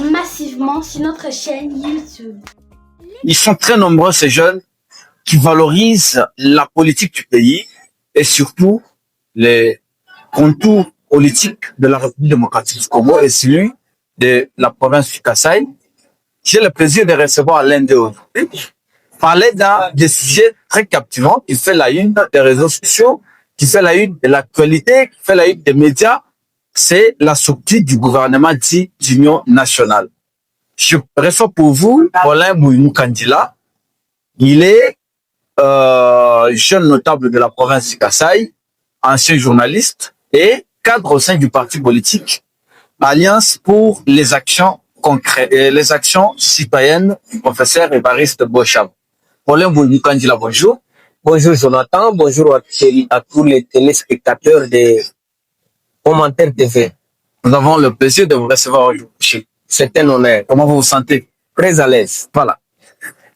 massivement sur notre chaîne YouTube. Ils sont très nombreux, ces jeunes, qui valorisent la politique du pays et surtout les contours politiques de la République démocratique du Congo et celui de la province du Kasaï. J'ai le plaisir de recevoir l'un d'eux aujourd'hui. Parler d'un des sujets très captivants qui fait la une des réseaux sociaux, qui fait la une de l'actualité, qui fait la une des médias. C'est la sortie du gouvernement dit d'union nationale. Je reçois pour vous Paulin Mouimoukandila. Il est jeune notable de la province du Kasaï, ancien journaliste et cadre au sein du parti politique Alliance pour les actions concrètes et les actions citoyennes du professeur Évariste Bochab. Paulin Mouimoukandila, bonjour. Bonjour Jonathan, bonjour à tous les téléspectateurs des Commentaires TV. Nous avons le plaisir de vous recevoir aujourd'hui. C'est un honneur. Comment vous vous sentez? Très à l'aise. Voilà.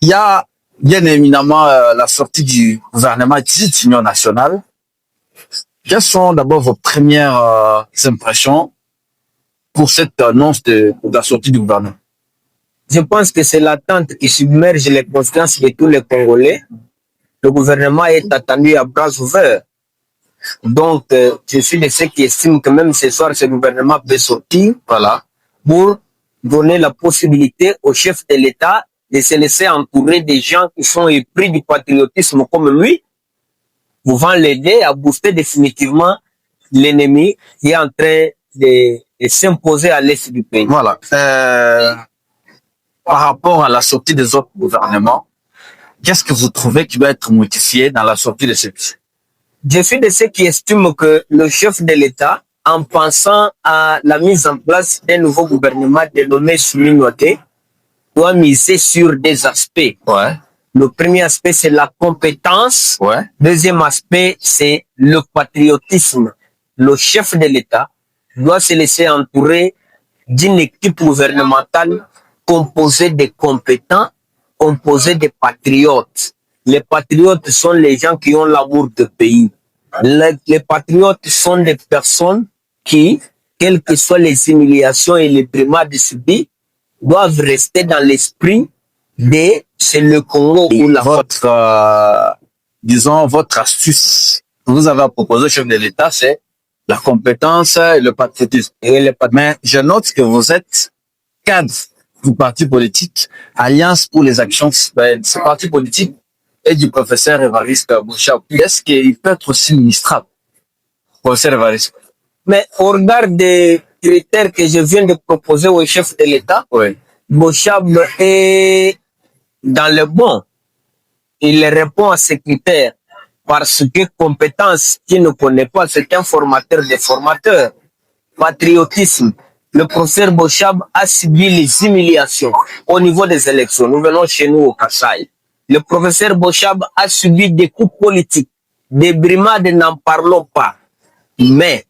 Il y a bien évidemment la sortie du gouvernement dit d'union nationale. Quelles sont d'abord vos premières impressions pour cette annonce de la sortie du gouvernement? Je pense que c'est l'attente qui submerge les consciences de tous les Congolais. Le gouvernement est attendu à bras ouverts. Donc, je suis de ceux qui estiment que même ce soir, ce gouvernement peut sortir, Voilà. pour donner la possibilité au chef de l'État de se laisser entourer des gens qui sont épris du patriotisme comme lui, pouvant l'aider à booster définitivement l'ennemi qui est en train de s'imposer à l'est du pays. Voilà. Par rapport à la sortie des autres gouvernements, qu'est-ce que vous trouvez qui va être modifié dans la sortie de celui-ci? Je suis de ceux qui estiment que le chef de l'État, en pensant à la mise en place d'un nouveau gouvernement dénommé Souminoté, doit miser sur des aspects. Ouais. Le premier aspect, c'est la compétence. Ouais. Deuxième aspect, c'est le patriotisme. Le chef de l'État doit se laisser entourer d'une équipe gouvernementale composée de compétents, composée de patriotes. Les patriotes sont les gens qui ont l'amour du pays. Les patriotes sont des personnes qui, quelles que soient les humiliations et les brimades subies, doivent rester dans l'esprit de c'est le Congo ou la disons, votre astuce que vous avez à proposer au chef de l'État, c'est la compétence et le patriotisme. Mais je note que vous êtes cadre du parti politique Alliance pour les actions citoyennes. Ce parti politique et du professeur Évariste Bochab. Est-ce qu'il peut être aussi ministrable, professeur Évariste? Mais au regard des critères que je viens de proposer au chef de l'État, Oui. Bochab est dans le bon. Il répond à ces critères parce que compétence qu'il ne connaît pas, c'est un formateur des formateurs. Patriotisme. Le professeur Bochab a subi les humiliations au niveau des élections. Nous venons chez nous au Kasaï. Le professeur Bochab a subi des coups politiques, des brimades, n'en parlons pas. Mais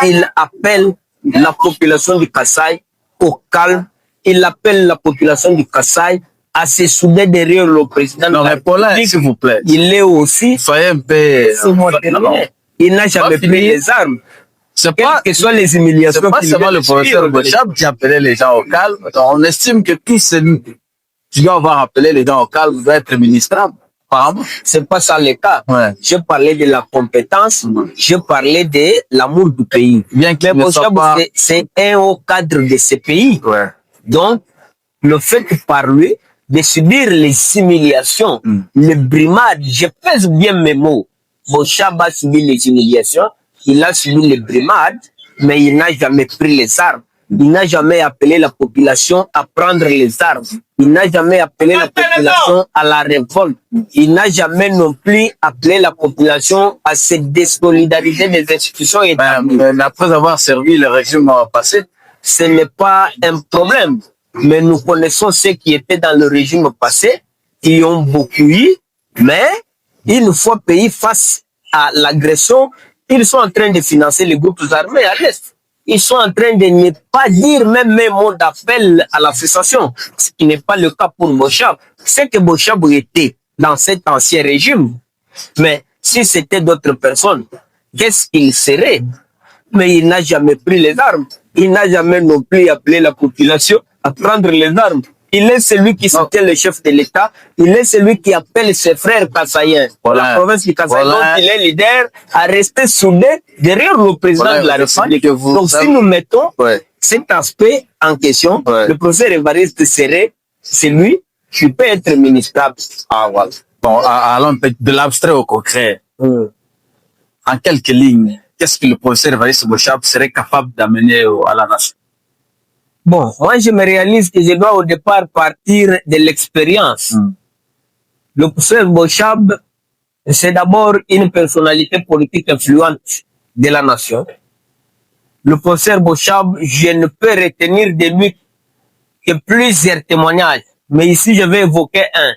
il appelle la population du Kasaï au calme. Il appelle la population du Kasaï à se souder derrière le président. Non, mais Paulin, s'il vous plaît. Il est aussi. Soyez un peu. Il n'a jamais pris les armes. C'est Quelles pas, que soient les humiliations. c'est pas seulement le professeur Bochab qui appelait les gens au calme. On estime que qui doit avoir appelé les gens au calme doit être ministrable. Apparemment. C'est pas ça le cas. Ouais. Je parlais de la compétence, je parlais de l'amour du pays. Bien qu'il ne soit pas. C'est un haut cadre de ce pays. Ouais. Donc, le fait par lui de subir les humiliations, les brimades, je pèse bien mes mots. Bochab a subi les humiliations, il a subi les brimades, mais il n'a jamais pris les armes. Il n'a jamais appelé la population à prendre les armes. Il n'a jamais appelé la population à la révolte. Il n'a jamais non plus appelé la population à se désolidariser des institutions étatiques. Mais après avoir servi le régime passé, ce n'est pas un problème. Mais nous connaissons ceux qui étaient dans le régime passé, qui ont beaucoup eu, mais une fois pays face à l'agression, ils sont en train de financer les groupes armés à l'Est. Ils sont en train de ne pas dire même un mot d'appel à la cessation, ce qui n'est pas le cas pour Bochab. C'est que Bochab était dans cet ancien régime. Mais si c'était d'autres personnes, qu'est-ce qu'il serait? Mais il n'a jamais pris les armes. Il n'a jamais non plus appelé la population à prendre les armes. Il est celui qui soutient le chef de l'État. Il est celui qui appelle ses frères Kassaïens. La province du Kasaï, dont il est leader, à rester soudé derrière le président de la République. Donc, si nous mettons cet aspect en question, le professeur Évariste serait celui qui peut être ministrable. Ah, voilà. Bon, allons de l'abstrait au concret. En quelques lignes, qu'est-ce que le professeur Évariste Bochab serait capable d'amener à la nation? Bon, moi je me réalise que je dois au départ partir de l'expérience. Le professeur Bochab, c'est d'abord une personnalité politique influente de la nation. Le professeur Bochab, je ne peux retenir de lui que plusieurs témoignages. Mais ici, je vais évoquer un.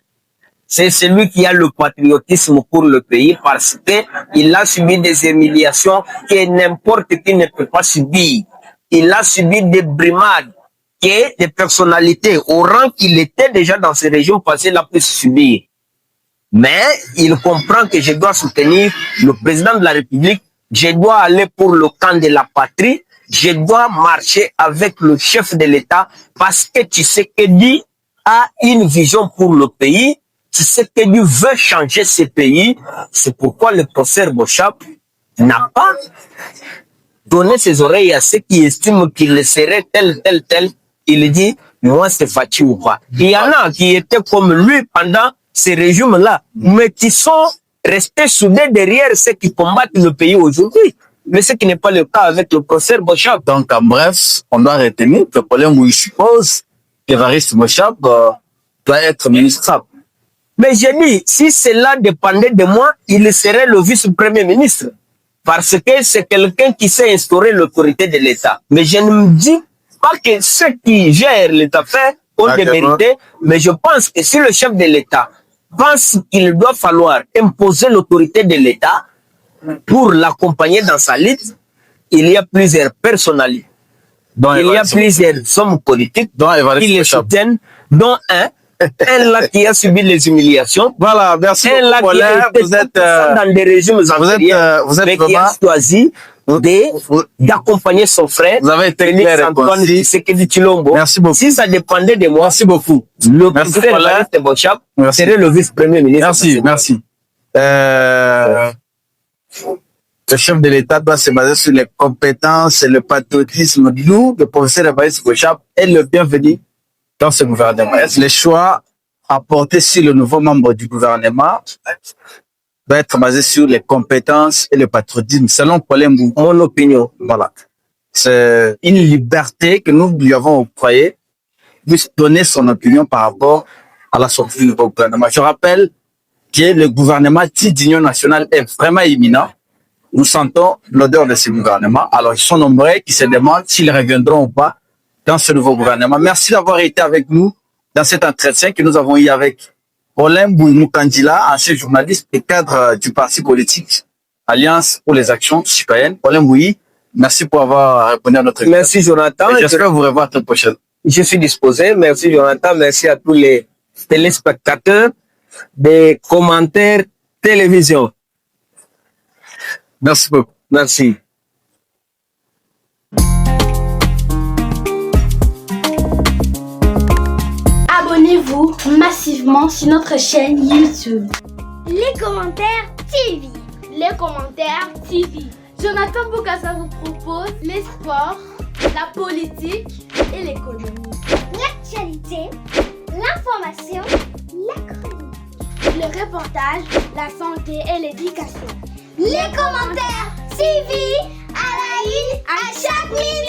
C'est celui qui a le patriotisme pour le pays parce qu'il a subi des humiliations que n'importe qui ne peut pas subir. Il a subi des brimades que des personnalités au rang qu'il était déjà dans ces régions passées l'a pu subir. Mais il comprend que je dois soutenir le président de la République, je dois aller pour le camp de la patrie, je dois marcher avec le chef de l'État parce que tu sais que Dieu a une vision pour le pays, tu sais que Dieu veut changer ce pays. C'est pourquoi le professeur Bochab n'a pas donné ses oreilles à ceux qui estiment qu'il serait tel. Il dit, moi c'est Fachi ou pas. Il y en a qui étaient comme lui pendant ces régimes-là, mais qui sont restés soudés derrière ceux qui combattent le pays aujourd'hui. Mais ce qui n'est pas le cas avec le professeur Bochab. Donc, en bref, on doit retenir que le problème où il suppose qu'Évariste Bochab doit être ministrable. Mais j'ai dit, si cela dépendait de moi, il serait le vice-premier ministre. Parce que c'est quelqu'un qui sait instaurer l'autorité de l'État. Mais je ne me dis pas que ceux qui gèrent les affaires ont des vérités, mais je pense que si le chef de l'État pense qu'il doit falloir imposer l'autorité de l'État pour l'accompagner dans sa lutte, il y a plusieurs personnalités. Il y a plusieurs hommes politiques qui les soutiennent, dont un là qui a subi les humiliations. Voilà, merci. Un là qui a été dans des régimes antérieurs, mais qui a choisi d'accompagner son frère. Vous avez été clair. Merci beaucoup. Si ça dépendait de moi, merci beaucoup. Le professeur Évariste Bochab serait le vice-premier ministre. Merci. Le chef de l'État doit se baser sur les compétences et le patriotisme. Nous, le professeur Évariste Bochab est le bienvenu dans ce gouvernement. Les choix apportés sur le nouveau membre du gouvernement doit être basé sur les compétences et le patriotisme, selon Paulin Mbou. Mon opinion. Voilà. C'est une liberté que nous lui avons octroyée, puisse donner son opinion par rapport à la sortie du nouveau gouvernement. Je rappelle que le gouvernement d'union nationale est vraiment imminent. Nous sentons l'odeur de ce gouvernement. Alors, ils sont nombreux qui se demandent s'ils reviendront ou pas dans ce nouveau gouvernement. Merci d'avoir été avec nous dans cet entretien que nous avons eu avec Paulin Mukandila, ancien journaliste et cadre du parti politique Alliance pour les actions citoyennes. Paulin Bouy, merci pour avoir répondu à notre question. Merci Jonathan. J'espère vous revoir très prochaine. Je suis disposé. Merci Jonathan. Merci à tous les téléspectateurs des commentaires télévision. Merci beaucoup. Merci. Abonnez-vous massivement sur notre chaîne YouTube. Les commentaires TV. Les commentaires TV. Jonathan Bokassa vous propose les sports, la politique et l'économie. L'actualité, l'information, la chronique. Le reportage, la santé et l'éducation. Les commentaires TV à la une à chaque minute.